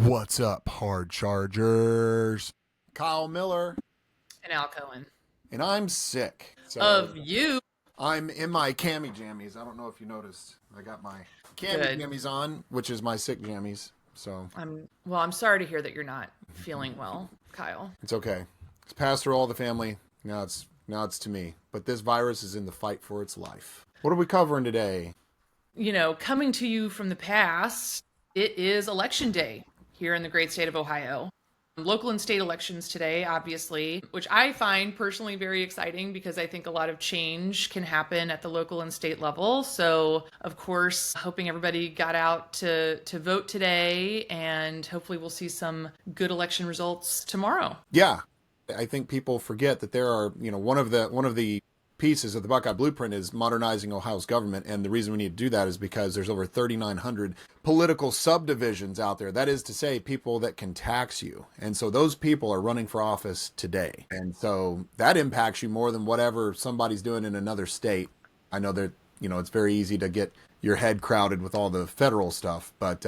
What's up, hard chargers? Kyle Miller, And Al Cohen. and I'm sick. So Of you. I'm in my cami jammies. I don't know if you noticed. I got my cami Good. jammies on, which is my sick jammies. So I'm sorry to hear that you're not feeling well, Kyle. it's okay. It's passed through all the family. Now it's to me. But this virus is in the fight for its life. What are we covering today? Coming to you from the past, it is election day here in the great state of Ohio. Local and state elections today, obviously, which I find personally very exciting because I think a lot of change can happen at the local and state level. So, of course, hoping everybody got out to vote today, and hopefully we'll see some good election results tomorrow. Yeah, I think people forget that there are, one of the pieces of the Buckeye Blueprint is modernizing Ohio's government. And the reason we need to do that is because there's over 3,900 political subdivisions out there. That is to say, people that can tax you. And so those people are running for office today. And so that impacts you more than whatever somebody's doing in another state. I know that, it's very easy to get your head crowded with all the federal stuff, but,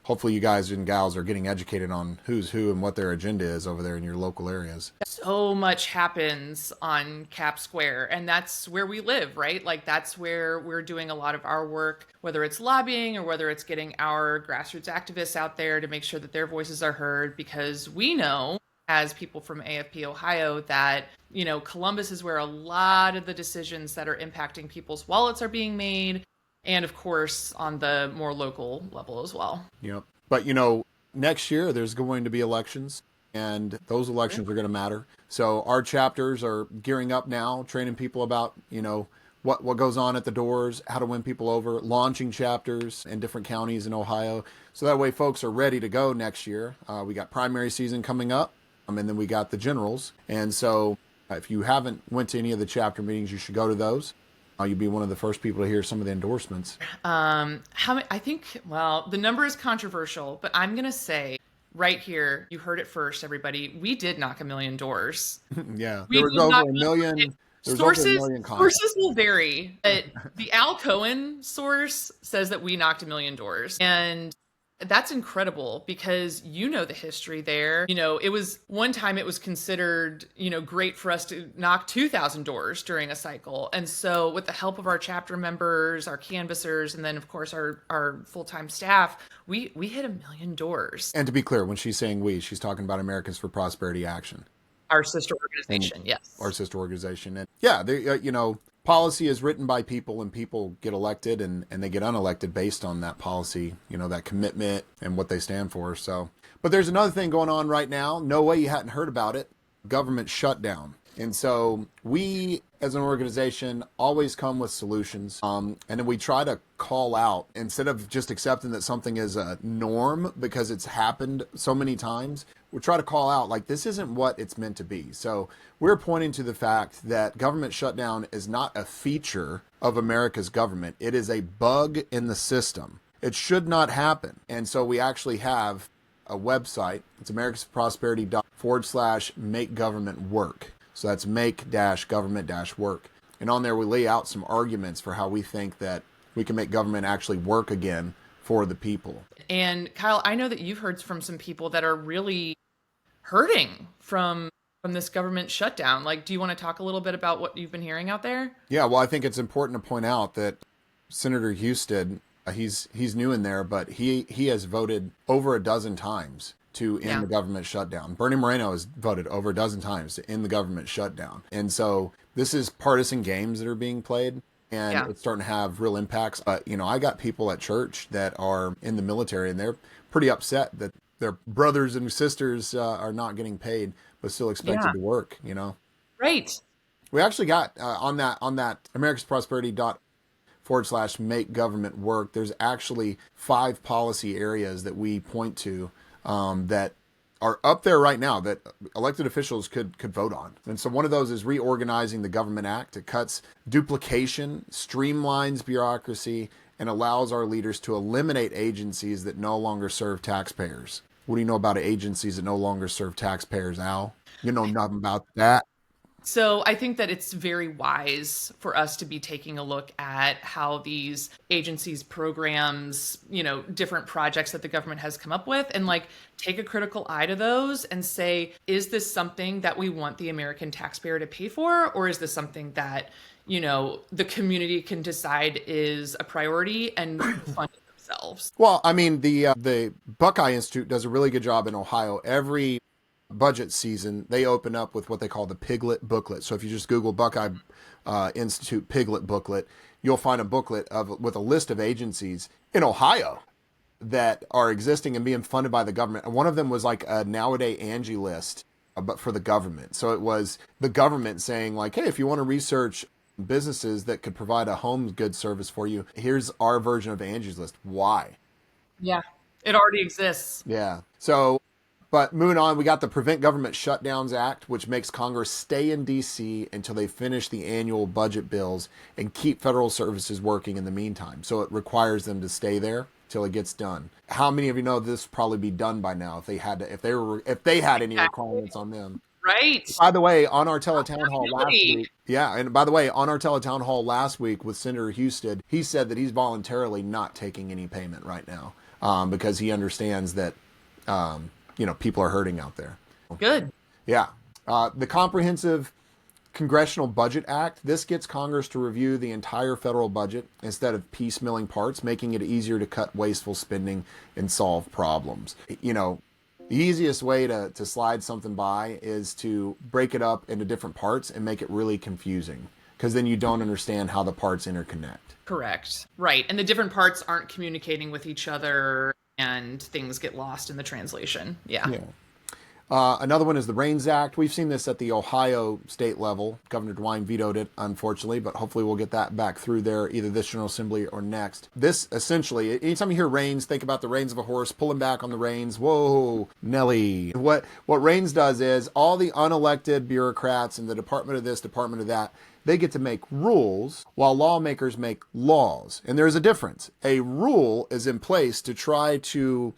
hopefully you guys and gals are getting educated on who's who and what their agenda is over there in your local areas. So much happens on Cap Square, and that's where we live, right? Like, that's where we're doing a lot of our work, whether it's lobbying or whether it's getting our grassroots activists out there to make sure that their voices are heard, because we know, as people from AFP Ohio, that Columbus is where a lot of the decisions that are impacting people's wallets are being made, and of course on the more local level as well. Yep. But next year there's going to be elections, and those elections are going to matter. So our chapters are gearing up now, training people about, what goes on at the doors, how to win people over, launching chapters in different counties in Ohio. So that way folks are ready to go next year. We got primary season coming up, and then we got the generals. And so if you haven't went to any of the chapter meetings, you should go to those. You'll be one of the first people to hear some of the endorsements. I think, well, the number is controversial, but I'm going to say right here, you heard it first, everybody. We did knock a million doors. Yeah, We there was did over knock a million. There was over a sources. million contacts. Sources will vary, but the Al Cohen source says that we knocked a million doors. And that's incredible because the history there. It was one time it was considered, great for us to knock 2,000 doors during a cycle. And so with the help of our chapter members, our canvassers, and then of course our full-time staff, we hit a million doors. And to be clear, when she's saying we, she's talking about Americans for Prosperity Action. Our sister organization, yes. Our sister organization. And yeah, they, policy is written by people, and people get elected and they get unelected based on that policy, that commitment and what they stand for. So, but there's another thing going on right now. No way you hadn't heard about it. Government shutdown. And so we, as an organization, always come with solutions. And then we try to call out, instead of just accepting that something is a norm because it's happened so many times, we try to call out, like, this isn't what it's meant to be. So we're pointing to the fact that government shutdown is not a feature of America's government. It is a bug in the system. It should not happen. And so we actually have a website. It's americasprosperity.org/make government work. So that's make-government-work. And on there, we lay out some arguments for how we think that we can make government actually work again for the people. And Kyle, I know that you've heard from some people that are really hurting from this government shutdown. Like, do you want to talk a little bit about what you've been hearing out there? Yeah, well, I think it's important to point out that Senator Houston, he's new in there, but he has voted over a dozen times to end the government shutdown. Bernie Moreno has voted over a dozen times to end the government shutdown. And so this is partisan games that are being played, and it's starting to have real impacts. I got people at church that are in the military, and they're pretty upset that their brothers and sisters are not getting paid, but still expected to work, Right. We actually got on that americasprosperity.org/make government work. There's actually 5 policy areas that we point to that are up there right now that elected officials could vote on. And so one of those is reorganizing the Government Act. It cuts duplication, streamlines bureaucracy, and allows our leaders to eliminate agencies that no longer serve taxpayers. What do you know about agencies that no longer serve taxpayers, Al? You know nothing about that. So I think that it's very wise for us to be taking a look at how these agencies, programs, different projects that the government has come up with, and like take a critical eye to those and say, is this something that we want the American taxpayer to pay for? Or is this something that, the community can decide is a priority and fund it themselves? Well, I mean, the Buckeye Institute does a really good job in Ohio. Every budget season, they open up with what they call the Piglet booklet. So if you just Google Buckeye Institute Piglet booklet, you'll find a booklet with a list of agencies in Ohio that are existing and being funded by the government. And one of them was like a nowadays Angie list, but for the government. So it was the government saying like, hey, if you want to research businesses that could provide a home goods service for you, here's our version of Angie's List. Why? Yeah, it already exists. Yeah. So, but moving on, we got the Prevent Government Shutdowns Act, which makes Congress stay in D.C. until they finish the annual budget bills and keep federal services working in the meantime. So it requires them to stay there till it gets done. How many of you know this would probably be done by now if they had any requirements on them? Right. By the way, on our teletown hall last week, with Senator Houston, he said that he's voluntarily not taking any payment right now because he understands that people are hurting out there. Good. Yeah. The Comprehensive Congressional Budget Act, this gets Congress to review the entire federal budget instead of piecemealing parts, making it easier to cut wasteful spending and solve problems. The easiest way to slide something by is to break it up into different parts and make it really confusing, because then you don't understand how the parts interconnect. Correct. Right. And the different parts aren't communicating with each other and things get lost in the translation. Yeah. Another one is the RAINS Act. We've seen this at the Ohio state level. Governor DeWine vetoed it, unfortunately, but hopefully we'll get that back through there, either this General Assembly or next. This essentially, anytime you hear reins, think about the reins of a horse, pulling back on the reins. Whoa, Nelly. What RAINS does is all the unelected bureaucrats in the department of this, department of that, they get to make rules while lawmakers make laws. And there's a difference. A rule is in place to try to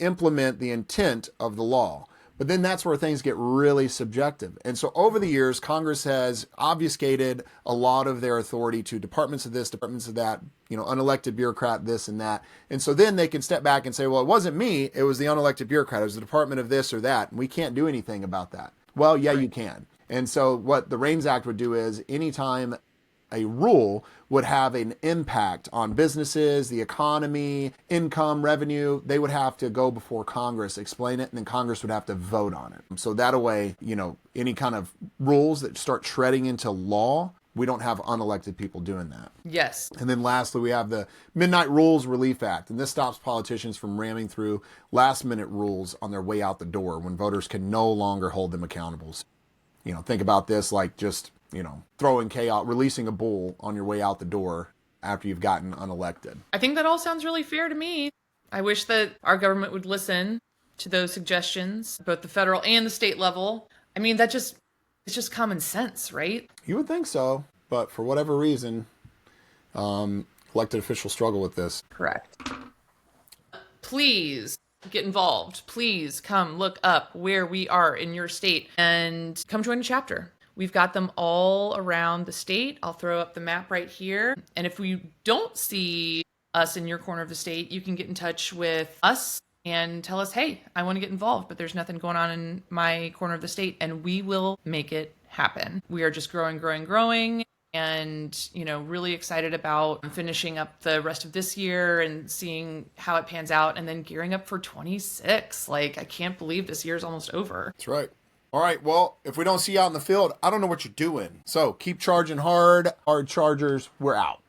implement the intent of the law. But then that's where things get really subjective. And so over the years, Congress has obfuscated a lot of their authority to departments of this, departments of that, unelected bureaucrat, this and that. And so then they can step back and say, well, it wasn't me, it was the unelected bureaucrat, it was the department of this or that, and we can't do anything about that. Well, yeah, you can. And so what the RAINS Act would do is anytime a rule would have an impact on businesses, the economy, income, revenue, they would have to go before Congress, explain it, and then Congress would have to vote on it. So that way, any kind of rules that start treading into law, we don't have unelected people doing that. Yes. And then lastly, we have the Midnight Rules Relief Act, and this stops politicians from ramming through last-minute rules on their way out the door when voters can no longer hold them accountable. Think about this like just throwing chaos, releasing a bull on your way out the door after you've gotten unelected. I think that all sounds really fair to me. I wish that our government would listen to those suggestions, both the federal and the state level. I mean, it's just common sense, right? You would think so, but for whatever reason, elected officials struggle with this. Correct. Please get involved. Please come look up where we are in your state and come join a chapter. We've got them all around the state. I'll throw up the map right here. And if you don't see us in your corner of the state, you can get in touch with us and tell us, hey, I want to get involved, but there's nothing going on in my corner of the state, and we will make it happen. We are just growing, and, really excited about finishing up the rest of this year and seeing how it pans out and then gearing up for 26. I can't believe this year's almost over. That's right. All right, well, if we don't see you out in the field, I don't know what you're doing. So keep charging hard. Hard chargers, we're out.